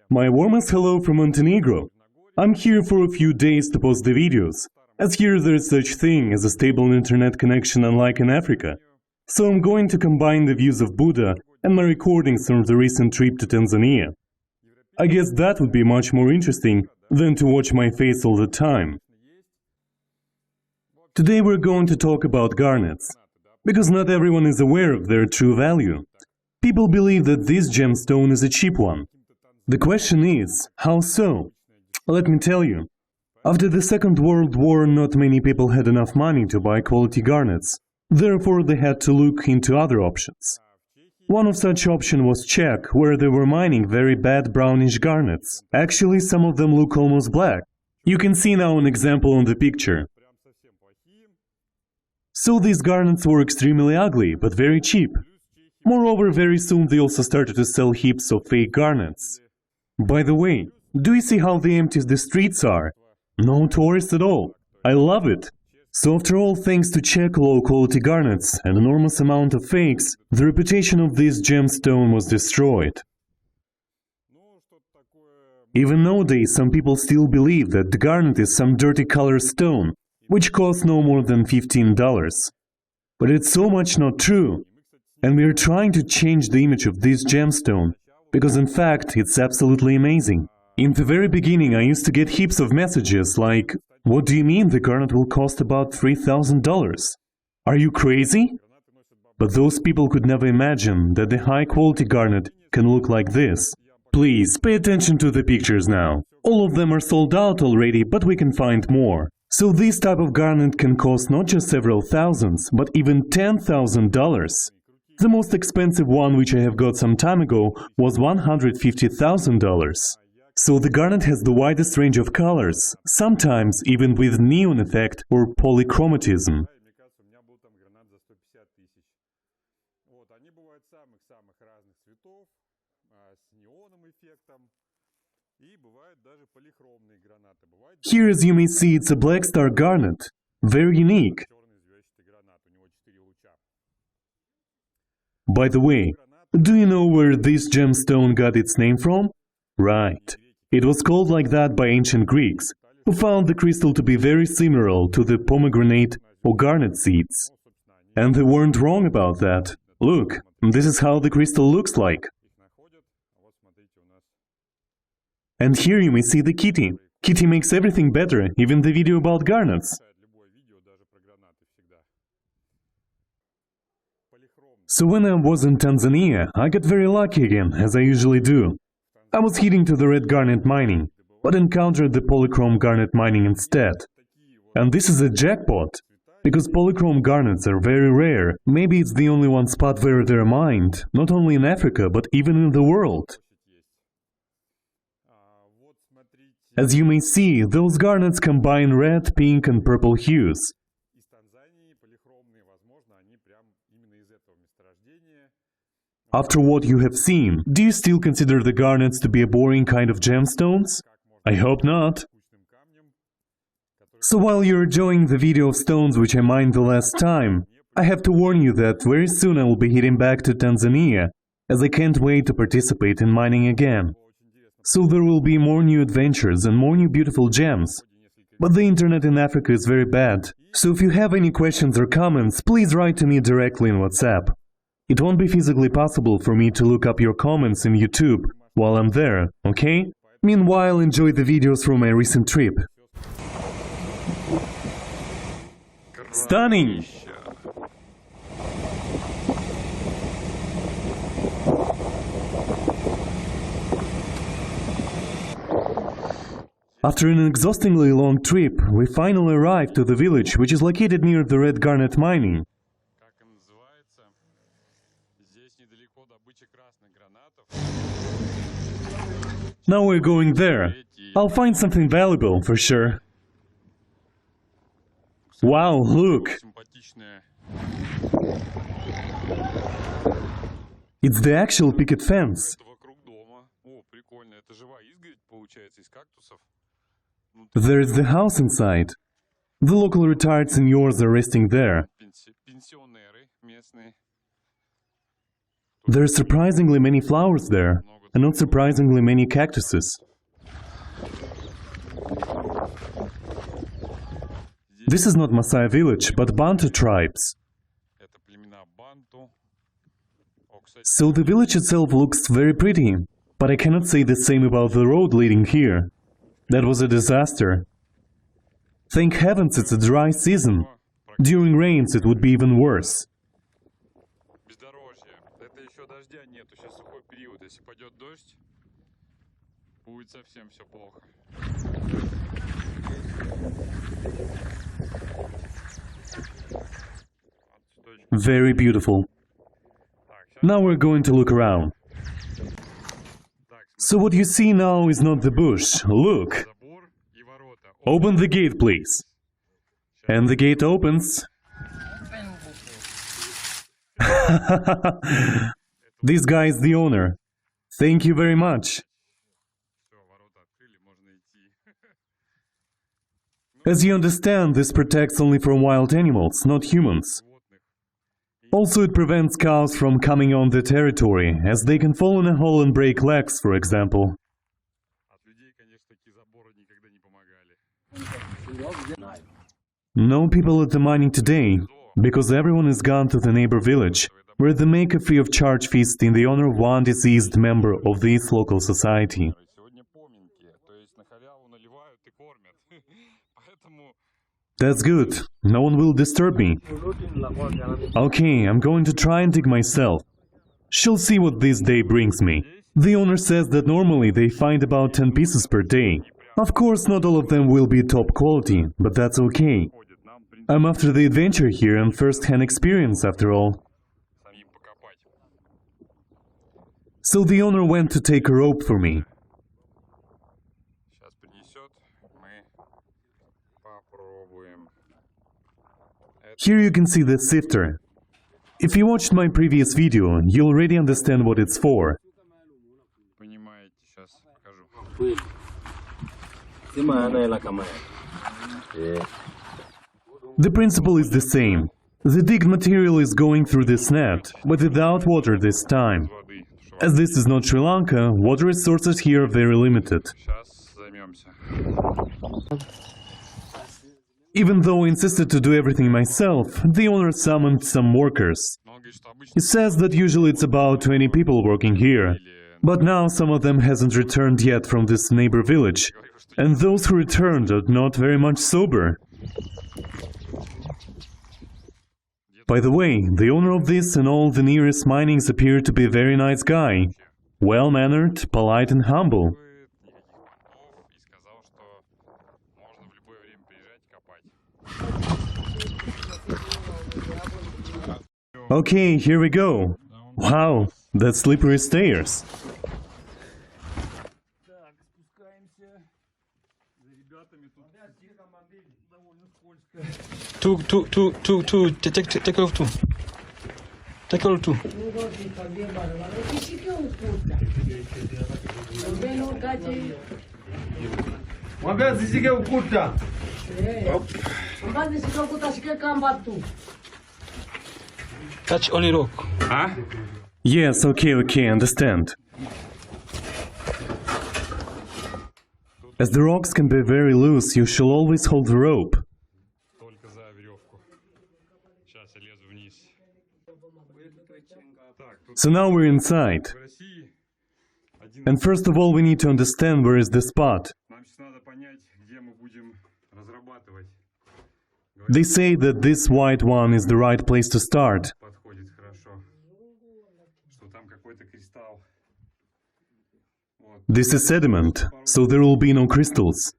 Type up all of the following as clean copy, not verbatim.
My warmest hello from Montenegro. I'm here for a few days to post the videos, as here there is such thing as a stable internet connection unlike in Africa. So I'm going to combine the views of Buddha and my recordings from the recent trip to Tanzania. I guess that would be much more interesting than to watch my face all the time. Today we're going to talk about garnets, because not everyone is aware of their true value. People believe that this gemstone is a cheap one. The question is, how so? Let me tell you. After the Second World War, not many people had enough money to buy quality garnets. Therefore, they had to look into other options. One of such options was Czech, where they were mining very bad brownish garnets. Actually, some of them look almost black. You can see now an example on the picture. So these garnets were extremely ugly, but very cheap. Moreover, very soon they also started to sell heaps of fake garnets. By the way, do you see how empty the streets are? No tourists at all. I love it. So after all, thanks to Czech low-quality garnets and enormous amount of fakes, the reputation of this gemstone was destroyed. Even nowadays, some people still believe that the garnet is some dirty color stone, which costs no more than $15. But it's so much not true. And we are trying to change the image of this gemstone, because in fact, it's absolutely amazing. In the very beginning, I used to get heaps of messages like, "What do you mean the garnet will cost about $3,000? Are you crazy?" But those people could never imagine that the high-quality garnet can look like this. Please, pay attention to the pictures now. All of them are sold out already, but we can find more. So this type of garnet can cost not just several thousands, but even $10,000. The most expensive one, which I have got some time ago, was $150,000. So the garnet has the widest range of colors, sometimes even with neon effect or polychromatism. Here, as you may see, it's a black star garnet, very unique. By the way, do you know where this gemstone got its name from? Right. It was called like that by ancient Greeks, who found the crystal to be very similar to the pomegranate or garnet seeds. And they weren't wrong about that. Look, this is how the crystal looks like. And here you may see the kitty. Kitty makes everything better, even the video about garnets. So when I was in Tanzania, I got very lucky again, as I usually do. I was heading to the red garnet mining, but encountered the polychrome garnet mining instead. And this is a jackpot, because polychrome garnets are very rare. Maybe it's the only one spot where they're mined, not only in Africa, but even in the world. As you may see, those garnets combine red, pink and purple hues. After what you have seen, do you still consider the garnets to be a boring kind of gemstones? I hope not. So while you're enjoying the video of stones which I mined the last time, I have to warn you that very soon I will be heading back to Tanzania, as I can't wait to participate in mining again. So there will be more new adventures and more new beautiful gems. But the internet in Africa is very bad, so if you have any questions or comments, please write to me directly on WhatsApp. It won't be physically possible for me to look up your comments in YouTube while I'm there, okay? Meanwhile, enjoy the videos from my recent trip. Stunning! After an exhaustingly long trip, we finally arrived to the village, which is located near the red garnet mining. Now we're going there. I'll find something valuable, for sure. Wow, look! It's the actual picket fence. There's the house inside. The local retired seniors are resting there. There are surprisingly many flowers there. and not surprisingly many cactuses. This is not Maasai village, but Bantu tribes. So the village itself looks very pretty, but I cannot say the same about the road leading here. That was a disaster. Thank heavens it's a dry season. During rains it would be even worse. Very beautiful. Now we're going to look around. So what you see now is not the bush. Look! Open the gate, please. And the gate opens. This guy is the owner. Thank you very much. As you understand, this protects only from wild animals, not humans. Also, it prevents cows from coming on the territory, as they can fall in a hole and break legs, for example. No people at the mining today, because everyone is gone to the neighbor village, where they make a free-of-charge feast in the honor of one deceased member of this local society. That's good. No one will disturb me. Okay, I'm going to try and dig myself. She'll see what this day brings me. The owner says that normally they find about 10 pieces per day. Of course, not all of them will be top quality, but that's okay. I'm after the adventure here and first-hand experience, after all. So the owner went to take a rope for me. Here you can see the sifter. If you watched my previous video, you already understand what it's for. The principle is the same. The digged material is going through this net, but without water this time. As this is not Sri Lanka, water resources here are very limited. Even though I insisted to do everything myself, the owner summoned some workers. He says that usually it's about 20 people working here, but now some of them hasn't returned yet from this neighbor village, and those who returned are not very much sober. By the way, the owner of this and all the nearest minings appear to be a very nice guy, well-mannered, polite and humble. Okay, here we go. Wow, that's slippery stairs. Take off two. Take off two. Touch only rock. Huh? Yes, okay, understand. As the rocks can be very loose, you shall always hold the rope. So now we're inside. And first of all, we need to understand where is the spot. They say that this white one is the right place to start. This is sediment, so there will be no crystals.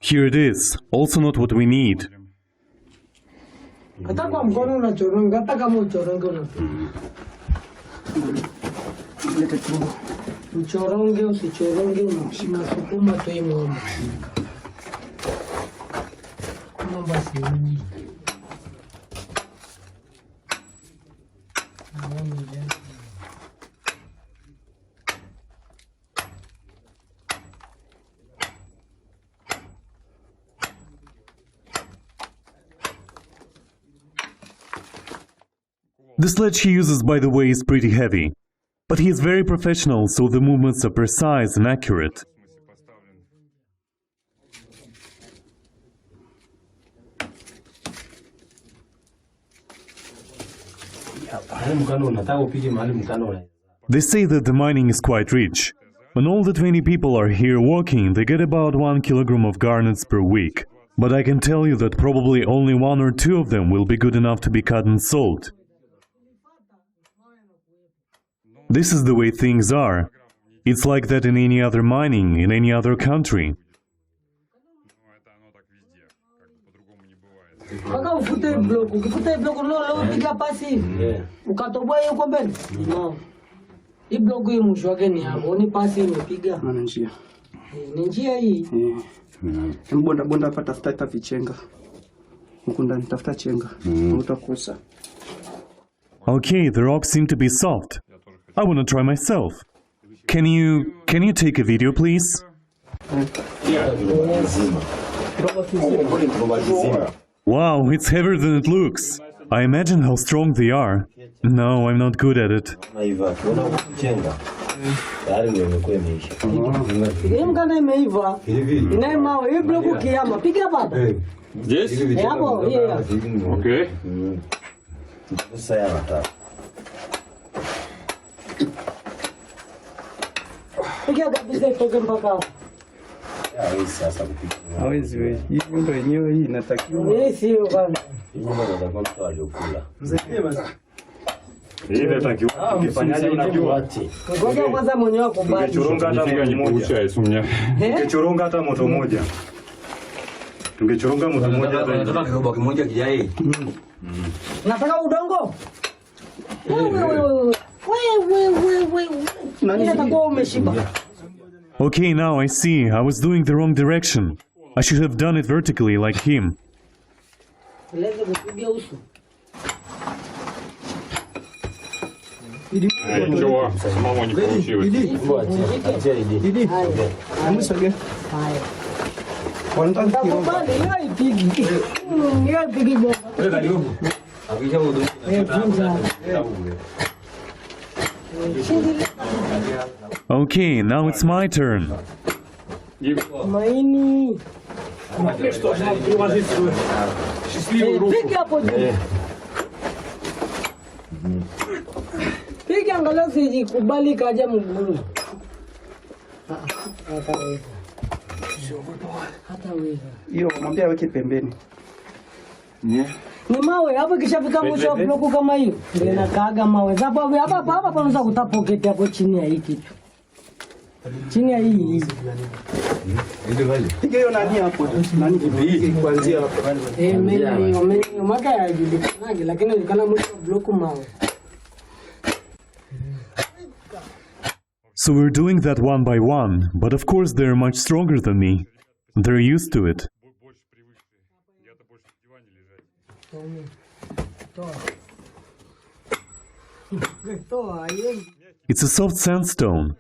Here it is, also not what we need. The sledge he uses, by the way, is pretty heavy. But he is very professional, so the movements are precise and accurate. They say that the mining is quite rich. When all the 20 people are here working, they get about 1 kilogram of garnets per week. But I can tell you that probably only 1 or 2 of them will be good enough to be cut and sold. This is the way things are. It's like that in any other mining, in any other country. Okay, the rocks seem to be soft. I want to try myself. Can you take a video, please? Wow, it's heavier than it looks. I imagine how strong they are. No, I'm not good at it. Здесь? Окей. Нифига не получается у меня. Okay, now I see. I was doing the wrong direction. I should have done it vertically like him. Ничего, самого не получилось. Okay, now it's my turn. Ni mawe hapo kishafika mwisho wa bloku kama hiyo ndio inakaaga mawe. Hapa panaweza kuta pocket hapo chini ya hii kitu. Chini ya hii. Piga hiyo nani hapo? Nani hii kuanzia hapo. Mimi mwaka ya julikanaje lakini nilikana mwisho wa bloku mawe. So we're doing that one by one, but of course they're much stronger than me. They're used to it. It's a soft sandstone.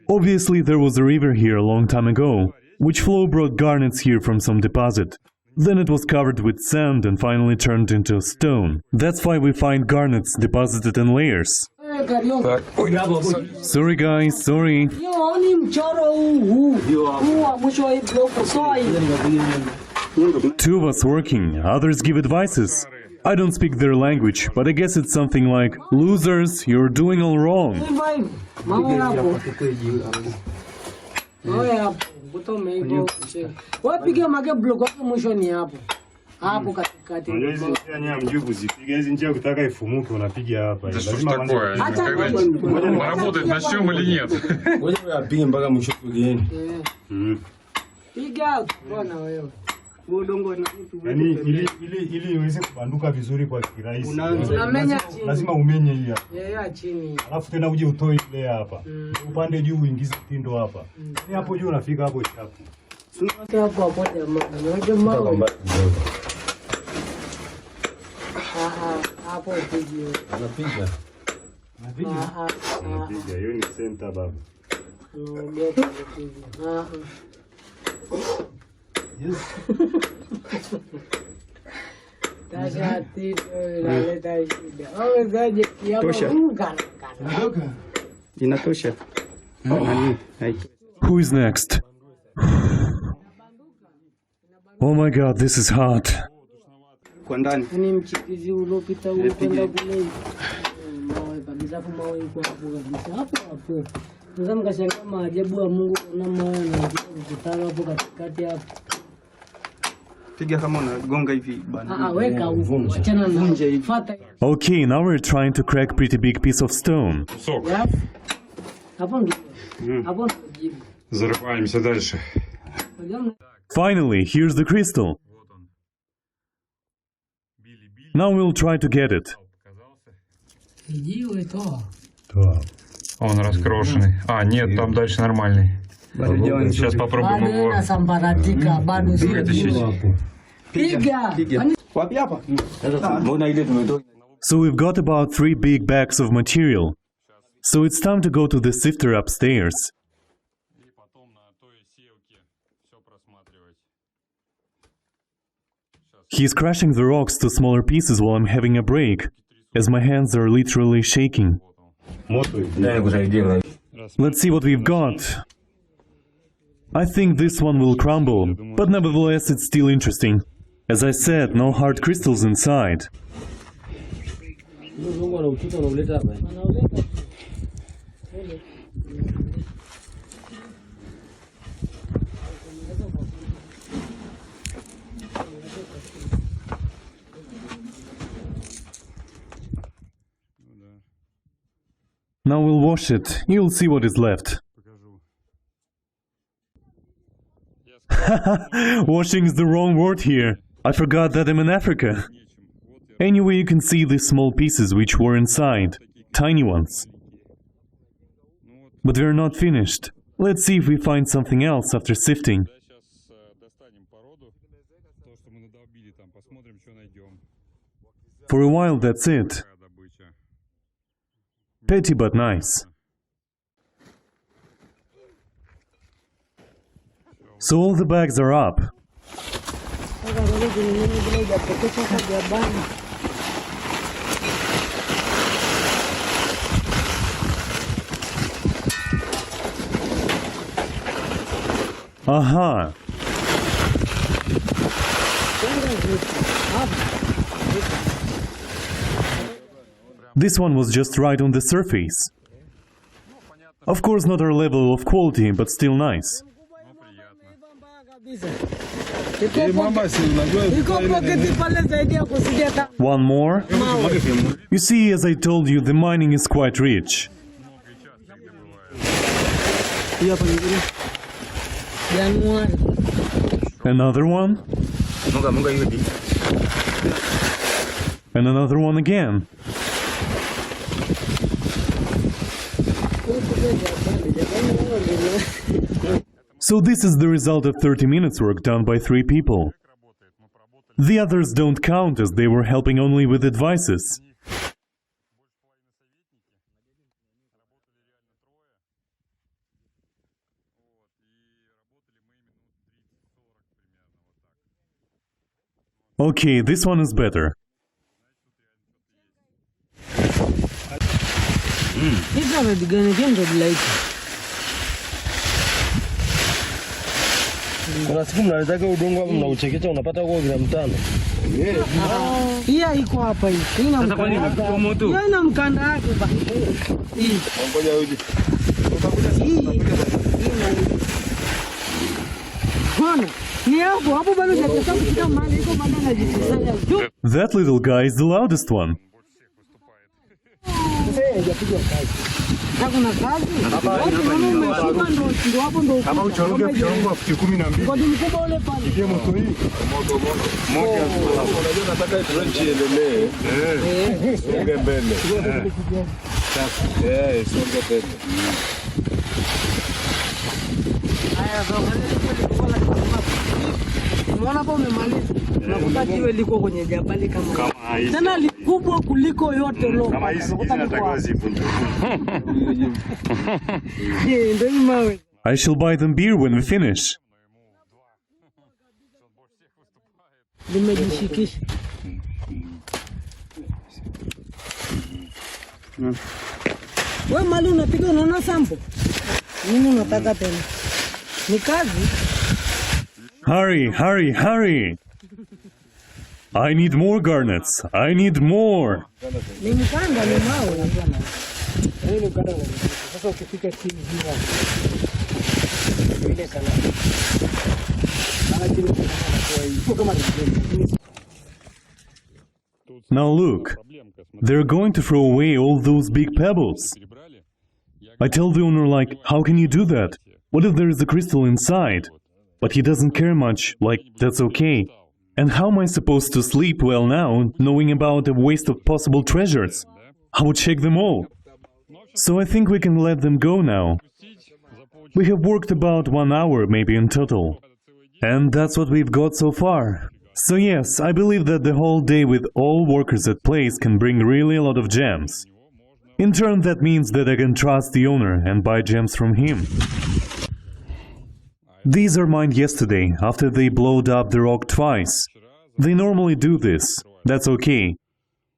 Obviously there was a river here a long time ago, which flow brought garnets here from some deposit. Then it was covered with sand and finally turned into stone. That's why we find garnets deposited in layers. Sorry guys, sorry. Two of us working, others give advices. I don't speak their language, but I guess it's something like, losers, you're doing all wrong. Да что ж такое? Мы работать начнем или нет? Yani ili iweze kubanduka vizuri kwa kirahisi. Lazima umenye hii hapa. Chini. Alafu tena uje utoe ile hapa. Upande juu uingize tindo hapa. Ni hapo juu unafika hapo chapu. Hapo jamaa. Hapo pigia. Anapiga. Anapiga. Hiyo ni center baba. Yes. Inatosha. Nani? Who is next? Oh my god, this is hot. Kwa ndani. Ni mchikizi uliopita huko kwenda kule. Mawe kabisa hapo, mawe iko hapo kabisa. Hapo. Sasa mkashangaa maajabu ya Mungu, kuna mawe na kutana hapo katikati hapo. Piga kama unagonga hivi bana. Weka huko. Achana na nje hivi. Fuata. Okay, now we're trying to crack pretty big piece of stone. Кусок. Hapo ndio. Hapo ndio. Зарываемся дальше. Finally, here's the crystal. Now we'll try to get it. Иди то. Он раскрошенный. А, нет, там дальше нормальный. Сейчас попробуем его Самбаратика, бado вытащить. Piga. Wapi hapa? So we've got about 3 big bags of material. So it's time to go to the sifter upstairs. He's crashing the rocks to smaller pieces while I'm having a break, as my hands are literally shaking. Let's see what we've got. I think this one will crumble, but nevertheless it's still interesting. As I said, no hard crystals inside. Now we'll wash it. You'll see what is left. Washing is the wrong word here. I forgot that I'm in Africa. Anyway, you can see the small pieces which were inside. Tiny ones. But we're not finished. Let's see if we find something else after sifting. For a while, that's it. Petty but nice. So all the bags are up. Aha! This one was just right on the surface. Of course, not our level of quality, but still nice. One more. You see, as I told you, the mining is quite rich. Another one. And another one again. So this is the result of 30 minutes work done by 3 people. The others don't count as they were helping only with advices. Okay, this one is better. Kuna siku mnalitaka udongo hapo mnauchekecha unapata kwa gramu 5. Hii iko hapa hii. Sasa kwa nini kwa moto? Yeye na mkanda wake ba. Hii. Ngoja uje. Bwana, ni hapo bado hajataka kufika mahali iko bado anajisanya. That little guy is the loudest one. Hakuna kazi. Kama uchoroge kirongo futi 12. Kwa mkubwa ule pale. Ile moto hii. Moja. Unajua nataka trench iendelee. Songe mbele. Songe mbele. Haya unaona hapo umemaliza. Unakuta jiwe liko kwenye jabali kama hizi. Tena likubwa kuliko yote lo. Kama hizi zinatakiwa zivunjwe. Ndio mawe. I shall buy them beer when we finish. Nimejishikisha. Wewe mali unapiga unaona sample. Nini unataka tena? Ni kazi. Hurry, hurry, hurry! I need more garnets. I need more. Ni mkanda ni mawe. Ni mkanda. Sasa ukifika chini hivi. Ile sana. Now look, they're going to throw away all those big pebbles. I tell the owner like, how can you do that? What if there is a crystal inside? But he doesn't care much, like, that's okay. And how am I supposed to sleep well now, knowing about the waste of possible treasures? I would check them all. So I think we can let them go now. We have worked about 1 hour maybe in total. And that's what we've got so far. So yes, I believe that the whole day with all workers at place can bring really a lot of gems. In turn, that means that I can trust the owner and buy gems from him. These are mined yesterday, after they blowed up the rock twice. They normally do this. That's okay.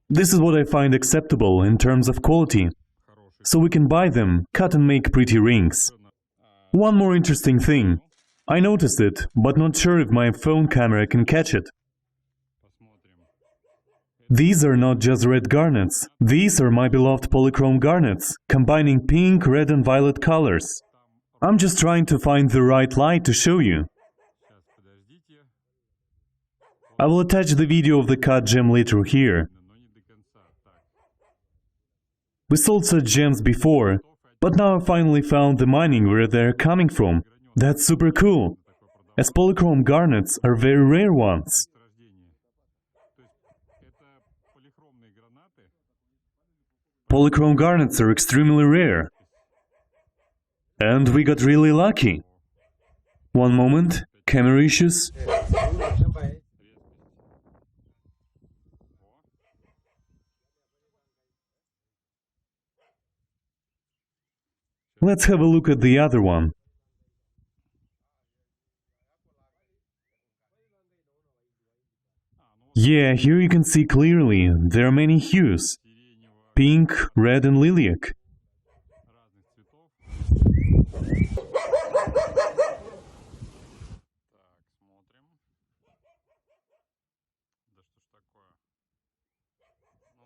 This is what I find acceptable in terms of quality. So we can buy them, cut and make pretty rings. One more interesting thing. I noticed it, but not sure if my phone camera can catch it. These are not just red garnets. These are my beloved Polychrome Garnets, combining pink, red and violet colors. I'm just trying to find the right light to show you. I will attach the video of the cut gem later here. We sold such gems before, but now I finally found the mining where they're coming from. That's super cool, as Polychrome Garnets are very rare ones. Polychrome Garnets are extremely rare. And we got really lucky. One moment, camera issues. Let's have a look at the other one. Yeah, here you can see clearly, there are many hues. Pink, red and lilac.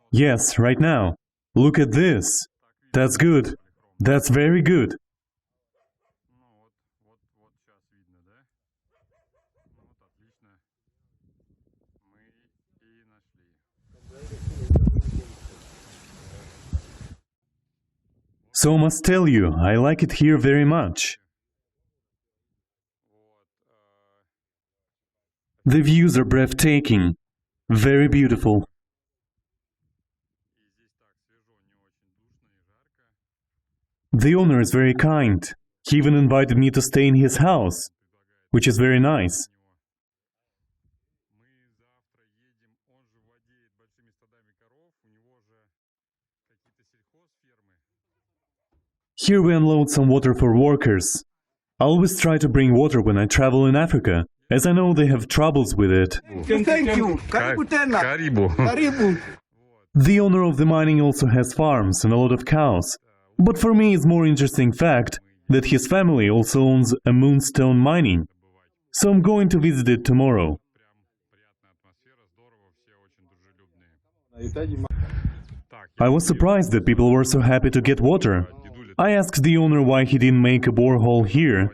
Yes, right now. Look at this. That's good. That's very good. So I must tell you, I like it here very much. The views are breathtaking, very beautiful. The owner is very kind. He even invited me to stay in his house, which is very nice. Here we unload some water for workers. I always try to bring water when I travel in Africa, as I know they have troubles with it. Thank you. Karibu tena. Karibu. The owner of the mining also has farms and a lot of cows. But for me it's more interesting fact that his family also owns a moonstone mining. So I'm going to visit it tomorrow. I was surprised that people were so happy to get water. I asked the owner why he didn't make a borehole here.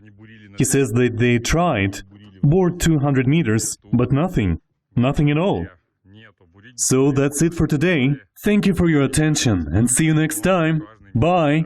He says that they tried, bored 200 meters, but nothing. Nothing at all. So that's it for today. Thank you for your attention and see you next time. Bye!